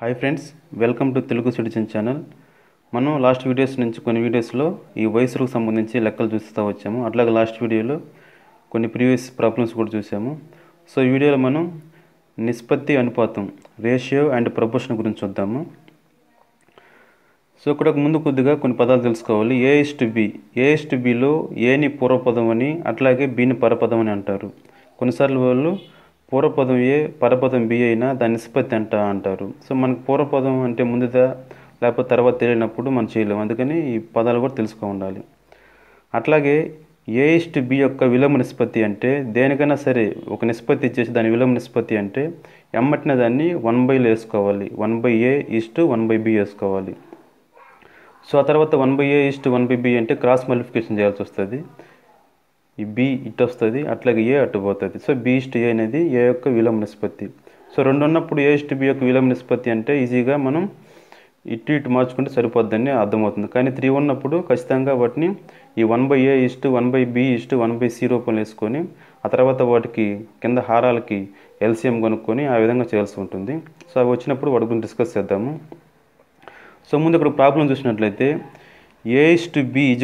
Hi friends, welcome to Telugu citizen channel. మనం last videos నుంచి కొన్ని వీడియోస్లో ఈ వయసులకు సంబంధించి లెక్కలు చూస్తూ వచ్చాము. అట్లాగే లాస్ట్ వీడియోలో కొన్ని ప్రీవియస్ ప్రాబ్లమ్స్ కూడా చూసాము. సో ఈ వీడియోలో మనం నిష్పత్తి అనుపాతం, రేషియో అండ్ ప్రపోర్షన్ గురించి చూద్దాము. సో ఇక్కడ ముందు కొద్దిగా కొన్ని పదాలు తెలుసుకోవాలి. A:B. A:(B)లో ఏని పూర్వపదం అని, అట్లాగే బిని పరపదం అని అంటారు. కొన్నిసార్లు వాళ్ళు పూర్వపదం ఏ, పరపదం బి అయినా దాని నిష్పత్తి అంటారు. సో మనకు పూర్వపదం అంటే ముందుదా లేకపోతే తర్వాత తెలియనప్పుడు మనం చేయలేము. అందుకని ఈ పదాలు కూడా తెలుసుకో ఉండాలి. అట్లాగే A:B యొక్క విలోమ నిష్పత్తి అంటే దేనికైనా సరే ఒక నిష్పత్తి ఇచ్చేసి దాని విలోమ నిష్పత్తి అంటే ఎమ్మటిన దాన్ని 1/లో వేసుకోవాలి. 1/A:1/B వేసుకోవాలి. సో ఆ తర్వాత 1/A:1/B అంటే క్రాస్ మల్టిప్లికేషన్ చేయాల్సి వస్తుంది. ఈ బి ఇటు వస్తుంది, అట్లాగే ఏ అటు పోతుంది. సో B:A అనేది ఏ యొక్క విలోమ నిష్పత్తి. సో రెండు ఉన్నప్పుడు A:B యొక్క విలోమ నిష్పత్తి అంటే ఈజీగా మనం ఇటు మార్చుకుంటే సరిపోద్దని అర్థమవుతుంది. కానీ 3 ఉన్నప్పుడు ఖచ్చితంగా వాటిని ఈ 1/A:1/B:1/C రూపంలో వేసుకొని ఆ తర్వాత వాటికి కింద హారాలకి LCM కనుక్కొని ఆ విధంగా చేయాల్సి ఉంటుంది. సో అవి వచ్చినప్పుడు వాటి గురించి డిస్కస్ చేద్దాము. సో ముందు ఇక్కడ ప్రాబ్లం చూసినట్లయితే A:B =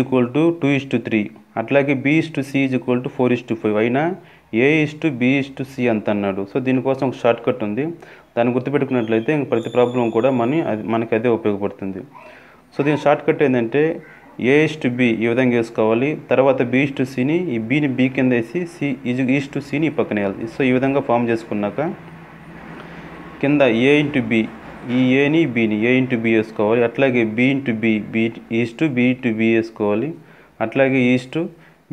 2:3, అట్లాగే B:C = 4:5 అయినా A:B:C అంత అన్నాడు. సో దీనికోసం ఒక షార్ట్ కట్ ఉంది. దాన్ని గుర్తుపెట్టుకున్నట్లయితే ప్రతి ప్రాబ్లం కూడా మనకి అదే ఉపయోగపడుతుంది. సో దీని షార్ట్ కట్ ఏంటంటే A:B ఈ విధంగా వేసుకోవాలి. తర్వాత B:Cని ఈ బిని బి కింద వేసి C:Cని ఈ పక్కన వేయాలి. సో ఈ విధంగా ఫామ్ చేసుకున్నాక కింద A:B ఈ ఏని బిని A:B వేసుకోవాలి. అట్లాగే B:B B:B వేసుకోవాలి. అట్లాగే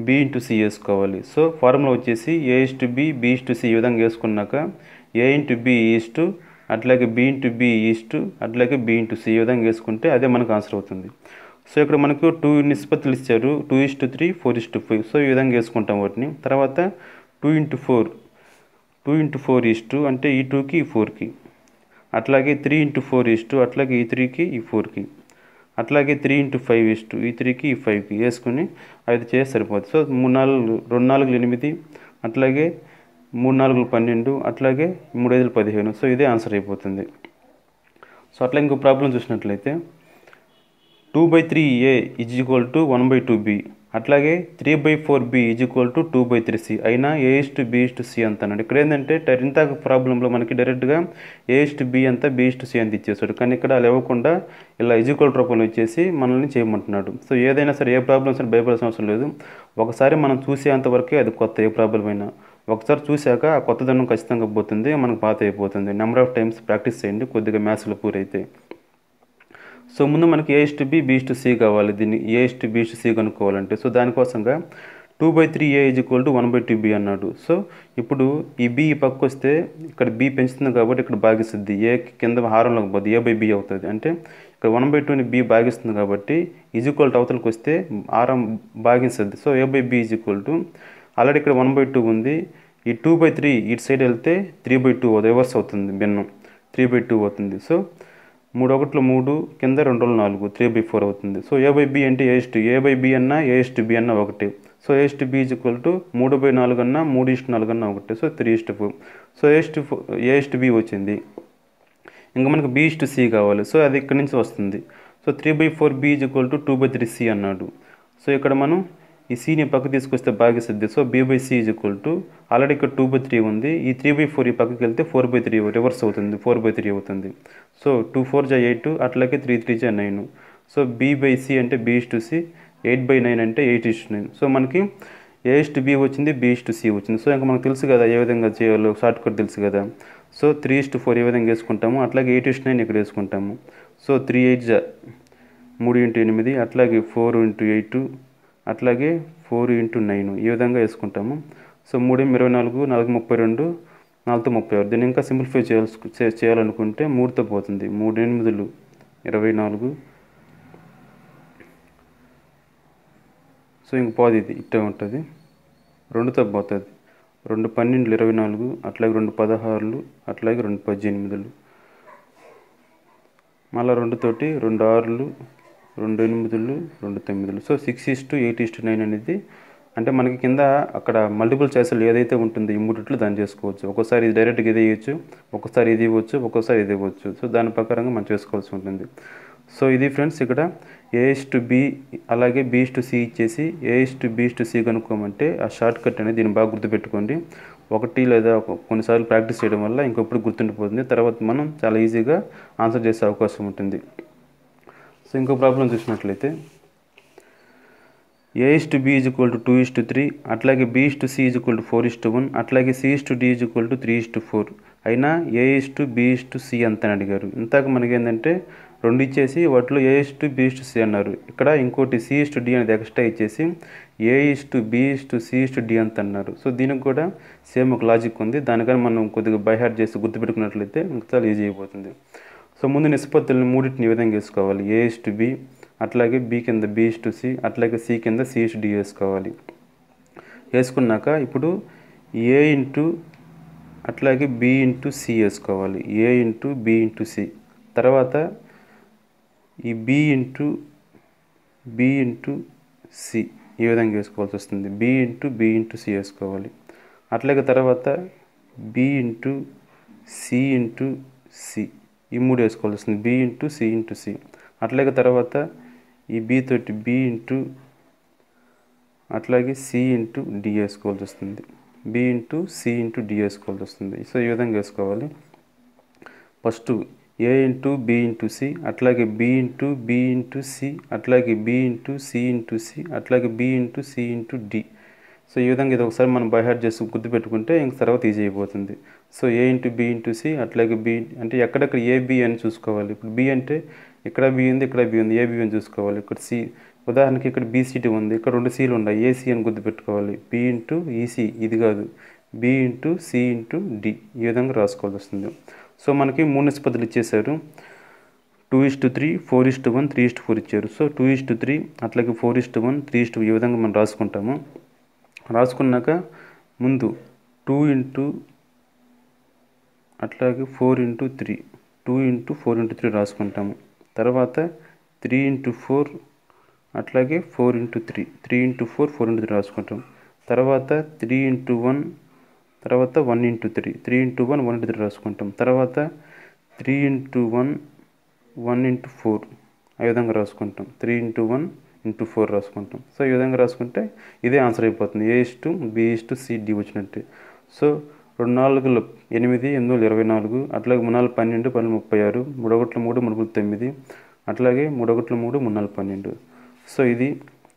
B:C వేసుకోవాలి. సో ఫార్ములా వచ్చేసి A:B B:C ఈ విధంగా వేసుకున్నాక A:B అట్లాగే B:B అట్లాగే B:C ఈ విధంగా వేసుకుంటే అదే మనకు ఆన్సర్ అవుతుంది. సో ఇక్కడ మనకు 2 నిష్పత్తులు ఇచ్చారు, 2:3 4:5. సో ఈ విధంగా వేసుకుంటాం వాటిని. తర్వాత 2x4 అంటే ఈ 2కి ఈ 4కి, అట్లాగే 3x4 అట్లాగే ఈ 3కి ఈ 4కి, అట్లాగే 3x5 ఈ 3కి ఈ 5కి వేసుకుని అది చేసి సరిపోతుంది. సో 3 4 2 4 8, అట్లాగే 3 4 12, అట్లాగే 3 5 15. సో ఇదే ఆన్సర్ అయిపోతుంది. సో అట్లా ఇంకో ప్రాబ్లం చూసినట్లయితే 2/3A = 1/2B, అట్లాగే 3/4B = 2/3C అయినా A:B:C అంత అన్నాడు. ఇక్కడ ఏంటంటే ఇంత ప్రాబ్లంలో మనకి డైరెక్ట్గా A:B అంతా B:C అంత ఇచ్చేసాడు. కానీ ఇక్కడ అలా ఇవ్వకుండా ఇలా ఈక్వల్ రూపంలో ఇచ్చేసి మనల్ని చేయమంటున్నాడు. సో ఏదైనా సరే ఏ ప్రాబ్లమ్స్ అని భయపడాల్సిన అవసరం లేదు. ఒకసారి మనం చూసేంతవరకే అది కొత్త, ఏ ప్రాబ్లం అయినా ఒకసారి చూశాక ఆ కొత్తదనం ఖచ్చితంగా పోతుంది, మనకు పాత అయిపోతుంది. నెంబర్ ఆఫ్ టైమ్స్ ప్రాక్టీస్ చేయండి కొద్దిగా మ్యాథ్స్లో పూరైతే. సో ముందు మనకి A:B B:C కావాలి. దీన్ని A:B:C కనుక్కోవాలంటే సో దానికోసంగా 2/3A = 1/2B అన్నాడు. సో ఇప్పుడు ఈ B పక్క వస్తే ఇక్కడ B పెంచుతుంది కాబట్టి ఇక్కడ భాగిస్తుంది. ఏ కింద హారంలోకి పోతుంది, A/B అవుతుంది. అంటే ఇక్కడ 1/2ని B భాగిస్తుంది కాబట్టి ఈక్వల్ అవతలకి వస్తే హారం భాగిస్తుంది. సో A/B ఆల్రెడీ ఇక్కడ 1/2 ఉంది. ఈ 2/3 ఇటు సైడ్ వెళ్తే 3/2 రివర్స్ అవుతుంది, భిన్నం 3/2 అవుతుంది. సో 3 1 3 కింద 2 4 3/4 అవుతుంది. సో A/B అంటే A/B అన్నా A:B అన్నా ఒకటి. సో A:B = 3/4 అన్నా 3:4 అన్నా ఒకటి. సో 3:4. సో A:B వచ్చింది. ఇంకా మనకు B:C కావాలి. సో అది ఇక్కడ నుంచి వస్తుంది. సో 3/4B = 2/3C అన్నాడు. సో ఇక్కడ మనం ఈ Cని పక్క తీసుకొస్తే భాగిస్తుంది. సో B/C ఆల్రెడీ ఇక్కడ 2/3 ఉంది. ఈ 3/4 ఈ పక్కకి వెళ్తే 4/3 రివర్స్ అవుతుంది, 4/3 అవుతుంది. సో 2 4 8, అట్లాగే 3 3 9. సో B/C అంటే B:C, 8/9 అంటే 8:9. సో మనకి A:B వచ్చింది, B:C వచ్చింది. సో ఇంకా మనకు తెలుసు కదా ఏ విధంగా చేయాలో, షార్ట్ కట్ తెలుసు కదా. సో 3:4 ఏ విధంగా వేసుకుంటాము, అట్లాగే 8:9 ఇక్కడ వేసుకుంటాము. సో 3 8 3 × 8, అట్లాగే 4 × 8, అట్లాగే 4 × 9 ఈ విధంగా వేసుకుంటాము. సో 3 24, 4 32, 4 36. దీన్ని ఇంకా సింప్లిఫై చేయాలనుకుంటే 3తో పోతుంది. 3 8 24. సో ఇంక పోదు, ఇది ఇట్టే ఉంటుంది. 2తో పోతుంది. 2 12 24, అట్లాగే 2 16, అట్లాగే 2 18. మళ్ళీ 2 తోటి 2 6, 2 8, 2 9. సో 6:8:9 అనేది అంటే మనకి కింద అక్కడ మల్టిపుల్ చాయిస్లు ఏదైతే ఉంటుందో ఈ మూడిట్లో దాన్ని చేసుకోవచ్చు. ఒక్కోసారి ఇది డైరెక్ట్గా ఇది ఇవ్వచ్చు, ఒక్కోసారి ఇది ఇవ్వచ్చు, ఒక్కోసారి ఇది ఇవ్వచ్చు. సో దాని ప్రకారంగా మనం చేసుకోవాల్సి ఉంటుంది. సో ఇది ఫ్రెండ్స్ ఇక్కడ A/B అలాగే B/C ఇచ్చేసి A/B/C కనుక్కోమంటే ఆ షార్ట్ కట్ అనేది దీన్ని బాగా గుర్తుపెట్టుకోండి. ఒకటి లేదా కొన్నిసార్లు ప్రాక్టీస్ చేయడం వల్ల ఇంకొప్పుడు గుర్తుండిపోతుంది. తర్వాత మనం చాలా ఈజీగా ఆన్సర్ చేసే అవకాశం ఉంటుంది. సో ఇంకో ప్రాబ్లం చూసినట్లయితే A/B = 2:3 అట్లాగే B/C = 4:1 అట్లాగే C/D = 3:4 అయినా A/B/C ఎంత అని అడిగారు. ఇంతకు మనకి ఏంటంటే 2 ఇచ్చేసి వాటిలో A/B/C అన్నారు. ఇక్కడ ఇంకోటి C/D అనేది ఎక్స్ట్రా ఇచ్చేసి A/B/C/D అంత అన్నారు. సో దీనికి కూడా సేమ్ ఒక లాజిక్ ఉంది. దానికని మనం కొద్దిగా బై హార్ట్ చేసి గుర్తుపెట్టుకున్నట్లయితే మీకు చాలా ఈజీ అయిపోతుంది. సో ముందు నిష్పత్తులను మూడింటిని ఈ విధంగా వేసుకోవాలి. A/B అట్లాగే B కింద B/C అట్లాగే C కింద C/D వేసుకోవాలి. వేసుకున్నాక ఇప్పుడు A ఇంటూ అట్లాగే B ఇంటూ C వేసుకోవాలి. A into B into C తర్వాత ఈ B ఇంటూ C ఈ విధంగా వేసుకోవాల్సి వస్తుంది. B ఇంటూ C వేసుకోవాలి. అట్లాగే తర్వాత B into C into C ఈ మూడు వేసుకోవాల్సి వస్తుంది. B into C into C అట్లాగే తర్వాత ఈ B తోటి B ఇంటూ అట్లాగే C ఇంటూ D వేసుకోవాల్సి వస్తుంది. B into C into D వేసుకోవాల్సి వస్తుంది. సో ఈ విధంగా వేసుకోవాలి. First A into B into C అట్లాగే B ఇంటూ C అట్లాగే B into C into C అట్లాగే B into C into D. So ఈ విధంగా ఇది ఒకసారి మనం బై హార్ట్ చేసి గుర్తుపెట్టుకుంటే ఇంక తర్వాత ఈజీ అయిపోతుంది. So A into B into C అట్లాగే B అంటే ఎక్కడెక్కడ AB అని చూసుకోవాలి. ఇప్పుడు B అంటే ఇక్కడ B ఉంది, ఇక్కడ B ఉంది, AB అని చూసుకోవాలి. ఇక్కడ C ఉదాహరణకి ఇక్కడ BCD ఉంది, ఇక్కడ 2 Cలు ఉన్నాయి, AC అని గుర్తుపెట్టుకోవాలి. B ఇంటూ EC ఇది కాదు, B into C into D ఈ విధంగా రాసుకోవాల్సి వస్తుంది. సో మనకి 3 నిష్పత్తులు ఇచ్చేసారు. 2:3 4:1 3:4 ఇచ్చారు. సో 2:3 అట్లాగే 4:1 3:2 ఈ విధంగా మనం రాసుకుంటాము. రాసుకున్నాక ముందు 2 ఇంటూ అట్లాగే 4:3 2 ఇంటూ 4:3 రాసుకుంటాము. తర్వాత 3 ఇంటూ 4 అట్లాగే 4 ఇంటూ 3 3 ఇంటూ 4 4 ఇంటూ 3 రాసుకుంటాం. తర్వాత 3 ఇంటూ 1 తర్వాత 1 ఇంటూ 3 3 ఇంటూ 1 1 ఇంటూ 3 రాసుకుంటాం. తర్వాత 3 ఇంటూ 1 1 ఇంటూ 4 ఆ విధంగా రాసుకుంటాం. 3 ఇంటూ 1 ఇంటూ 4 రాసుకుంటాం. సో ఈ విధంగా రాసుకుంటే ఇదే ఆన్సర్ అయిపోతుంది. A/B/C/D వచ్చినట్టు. సో 2 4 8 8 24 అట్లాగే 3 4 12 12 36 3 1 3 3 9 అట్లాగే 3 1 3 3 4 12. సో ఇది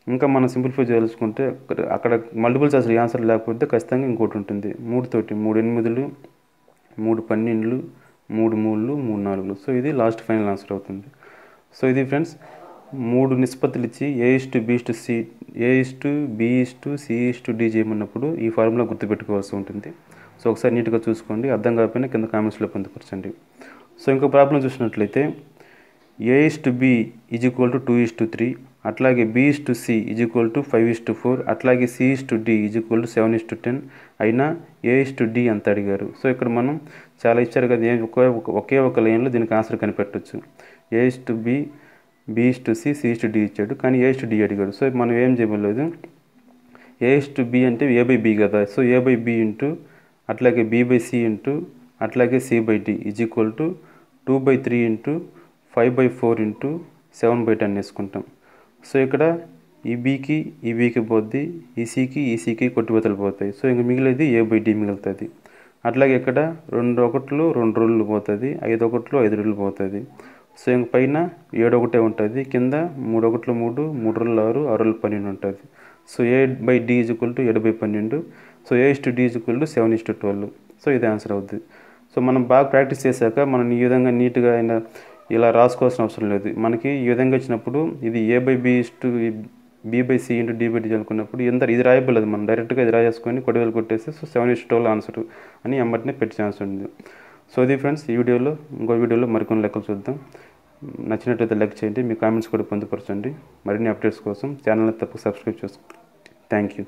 ఇంకా మనం సింప్లిఫై చేసుకుంటే అక్కడ మల్టిపుల్ చాయిస్ ఆన్సర్ లేకపోతే ఖచ్చితంగా ఇంకోటి ఉంటుంది. 3 తోటి 3 8 3 12 3 3 3 4. సో ఇది లాస్ట్ ఫైనల్ ఆన్సర్ అవుతుంది. సో ఇది ఫ్రెండ్స్ 3 నిష్పత్తులు ఇచ్చి A/B/C A/B/C/D చేయమన్నప్పుడు ఈ ఫార్ములా గుర్తుపెట్టుకోవాల్సి ఉంటుంది. సో ఒకసారి నీట్గా చూసుకోండి. అర్థం కాకపోయినా కింద కామెంట్స్లో పొందుపరచండి. సో ఇంకో ప్రాబ్లం చూసినట్లయితే A/B = 2:3 అట్లాగే B/C = 5:4 అట్లాగే C/D = 7:10 అయినా A/D అంత అడిగారు. సో ఇక్కడ మనం చాలా ఇచ్చారు కదా, ఒకే ఒక లైన్లో దీనికి ఆన్సర్ కనిపెట్టవచ్చు. A/B B/C C/D ఇచ్చాడు, కానీ A/D అడిగాడు. సో మనం ఏం చేయలేదు. A/B అంటే A/B కదా. సో A/B ఇంటూ అట్లాగే B/C ఇంటూ అట్లాగే C/D = 2/3 ఇంటూ 5/4 ఇంటూ 7/10 వేసుకుంటాం. సో ఇక్కడ ఈ బీకి పోద్ది, ఈ సికి కొట్టుబెతలు పోతాయి. సో ఇంక మిగిలేది A/D మిగులుతుంది. అట్లాగే ఇక్కడ 2 1 2 రూళ్ళు పోతుంది, 5 1 5 రూళ్ళు పోతుంది. సో ఇంక పైన 7 1 ఉంటుంది, కింద 3 1 3 3 రూళ్ళు 6 6 రూళ్ళు 12 ఉంటుంది. So A/D = 7/12. So A/D = 7:12. So ఇది ఆన్సర్ అవుతుంది. సో మనం బాగా ప్రాక్టీస్ చేశాక మనం ఈ విధంగా నీట్గా అయినా ఇలా రాసుకోవాల్సిన అవసరం లేదు. మనకి ఈ విధంగా వచ్చినప్పుడు ఇది A/B/C ఇంటూ D/D అనుకున్నప్పుడు ఇది రాయబడలేదు. మనం డైరెక్ట్గా ఇది రాసేసుకొని కొట్టువేలు కొట్టేసి సో 7:12 ఆన్సర్ అని ఎమ్మటినే పెట్టే ఛాన్స్ ఉంది. సో ఇది ఫ్రెండ్స్ ఈ వీడియోలో. ఇంకో వీడియోలో మరికొన్ని లెక్కలు చూద్దాం. నచ్చినట్లయితే లైక్ చేయండి, మీ కామెంట్స్ కూడా పొందుపరచండి. మరిన్ని అప్డేట్స్ కోసం ఛానల్ని తప్పక సబ్స్క్రైబ్ చేసుకోండి. Thank you.